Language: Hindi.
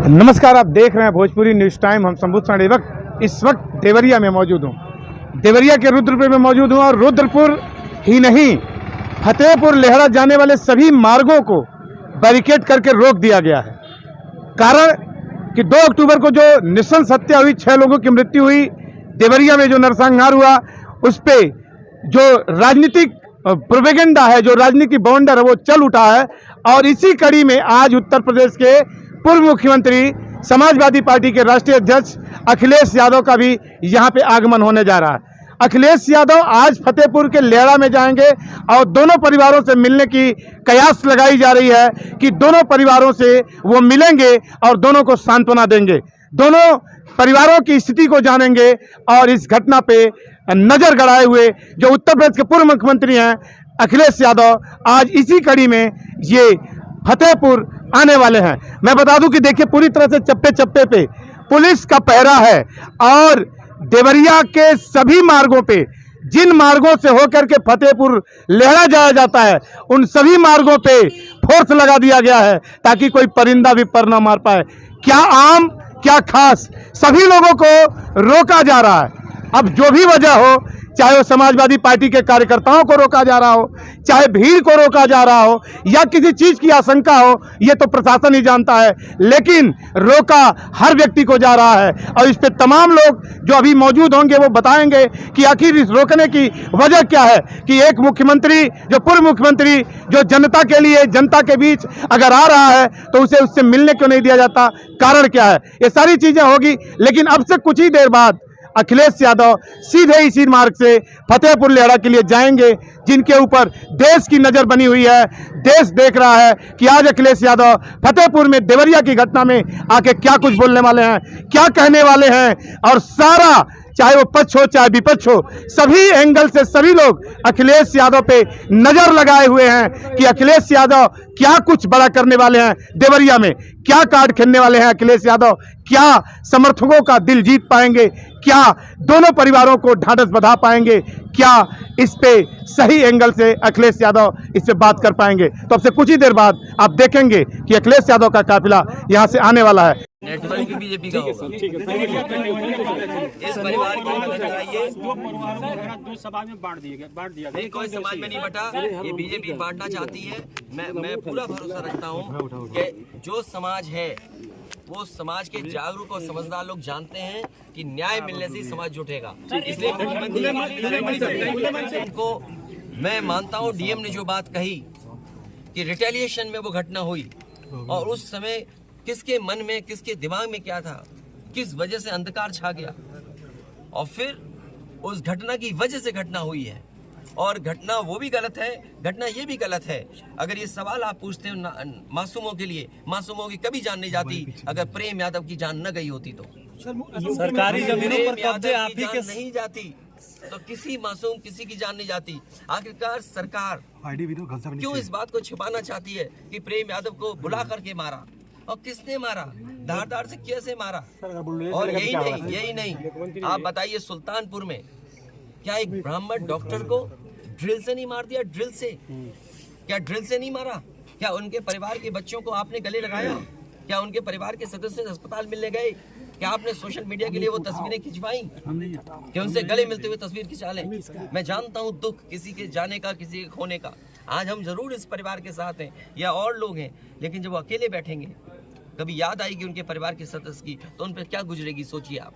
नमस्कार, आप देख रहे हैं भोजपुरी न्यूज़ टाइम। हम शंभू साणेवक इस वक्त देवरिया में मौजूद हूँ। देवरिया के रुद्रपुर में मौजूद हूँ और रुद्रपुर ही नहीं, फतेहपुर लेहड़ा जाने वाले सभी मार्गों को बैरिकेड करके रोक दिया गया है। कारण कि 2 अक्टूबर को जो नृशंस हत्या हुई, 6 लोगों की मृत्यु हुई, देवरिया में जो नरसंहार हुआ, उस पर जो राजनीतिक प्रोपेगेंडा है, जो राजनीतिक बवंडर है, वो चल उठा है। और इसी कड़ी में आज उत्तर प्रदेश के पूर्व मुख्यमंत्री, समाजवादी पार्टी के राष्ट्रीय अध्यक्ष अखिलेश यादव का भी यहाँ पे आगमन होने जा रहा है। अखिलेश यादव आज फतेहपुर के लेहड़ा में जाएंगे और दोनों परिवारों से मिलने की कयास लगाई जा रही है कि दोनों परिवारों से वो मिलेंगे और दोनों को सांत्वना देंगे, दोनों परिवारों की स्थिति को जानेंगे और इस घटना पे नजर गड़ाए हुए जो उत्तर प्रदेश के पूर्व मुख्यमंत्री हैं अखिलेश यादव, आज इसी कड़ी में ये फतेहपुर आने वाले हैं। मैं बता दूं कि देखिए, पूरी तरह से चप्पे चप्पे पे पुलिस का पहरा है और देवरिया के सभी मार्गों पे, जिन मार्गों से होकर के फतेहपुर लेहड़ा जाया जाता है, उन सभी मार्गों पे फोर्स लगा दिया गया है ताकि कोई परिंदा भी पर ना मार पाए। क्या आम क्या खास, सभी लोगों को रोका जा रहा है। अब जो भी वजह हो, चाहे वो समाजवादी पार्टी के कार्यकर्ताओं को रोका जा रहा हो, चाहे भीड़ को रोका जा रहा हो, या किसी चीज की आशंका हो, ये तो प्रशासन ही जानता है, लेकिन रोका हर व्यक्ति को जा रहा है। और इस पे तमाम लोग जो अभी मौजूद होंगे वो बताएंगे कि आखिर इस रोकने की वजह क्या है कि एक मुख्यमंत्री, जो पूर्व मुख्यमंत्री, जो जनता के लिए, जनता के बीच अगर आ रहा है तो उसे उससे मिलने क्यों नहीं दिया जाता, कारण क्या है, ये सारी चीजें होगी। लेकिन अब से कुछ ही देर बाद अखिलेश यादव सीधे इसी मार्ग से फतेहपुर लेहड़ा के लिए जाएंगे, जिनके ऊपर देश की नजर बनी हुई है। देश देख रहा है कि आज अखिलेश यादव फतेहपुर में देवरिया की घटना में आके क्या कुछ बोलने वाले हैं, क्या कहने वाले हैं। और सारा, चाहे वो पक्ष हो चाहे विपक्ष हो, सभी एंगल से सभी लोग अखिलेश यादव पे नजर लगाए हुए हैं कि अखिलेश यादव क्या कुछ बड़ा करने वाले हैं, देवरिया में क्या कार्ड खेलने वाले हैं अखिलेश यादव, क्या समर्थकों का दिल जीत पाएंगे, क्या दोनों परिवारों को ढांढस बंधा पाएंगे, क्या इस पे सही एंगल से अखिलेश यादव इस पे बात कर पाएंगे। तो अब से कुछ ही देर बाद आप देखेंगे कि अखिलेश यादव का काफिला यहाँ से आने वाला है। नेटवर्क बीजेपी का होगा। इस परिवार की दो समाज में बांट दिया गया। कोई समाज में नहीं बटा, ये बीजेपी बांटना चाहती है। मैं पूरा भरोसा रखता हूँ कि जो समाज है वो समाज के जागरूक और समझदार लोग जानते हैं कि न्याय मिलने से समाज जुटेगा। इसलिए मुख्यमंत्री को मैं मानता हूँ, डीएम ने जो बात कही कि रिटेलिएशन में वो घटना हुई और उस समय किसके मन में, किसके दिमाग में क्या था, किस वजह से अंधकार छा गया और फिर उस घटना की वजह से घटना हुई है। और घटना वो भी गलत है, घटना ये भी गलत है। अगर ये सवाल आप पूछते हो मासूमों के लिए, मासूमों की कभी जान नहीं जाती अगर प्रेम यादव की जान न गई होती तो। सरकारी जमीनों पर कब्जे आप ही के नहीं जाती तो किसी मासूम, किसी की जान नहीं जाती। आखिरकार सरकार क्यों इस बात को छिपाना चाहती है कि प्रेम यादव को बुला करके मारा और किसने मारा, धार से कैसे मारा। और यही नहीं, आप बताइए सुल्तानपुर में क्या एक ब्राह्मण डॉक्टर को ड्रिल से नहीं मार दिया? ड्रिल से क्या, ड्रिल से नहीं मारा? क्या उनके परिवार के बच्चों को आपने गले लगाया? क्या उनके परिवार के सदस्य अस्पताल मिलने गए? क्या आपने सोशल मीडिया के लिए वो तस्वीरें खिंचवाई कि उनसे गले मिलते हुए तस्वीर खिंचा लें? मैं जानता हूँ दुख किसी के जाने का, किसी के खोने का। आज हम जरूर इस परिवार के साथ हैं या और लोग हैं, लेकिन जब वो अकेले बैठेंगे, कभी याद आएगी उनके परिवार के सदस्य की, तो उन पर क्या गुजरेगी, सोचिए आप।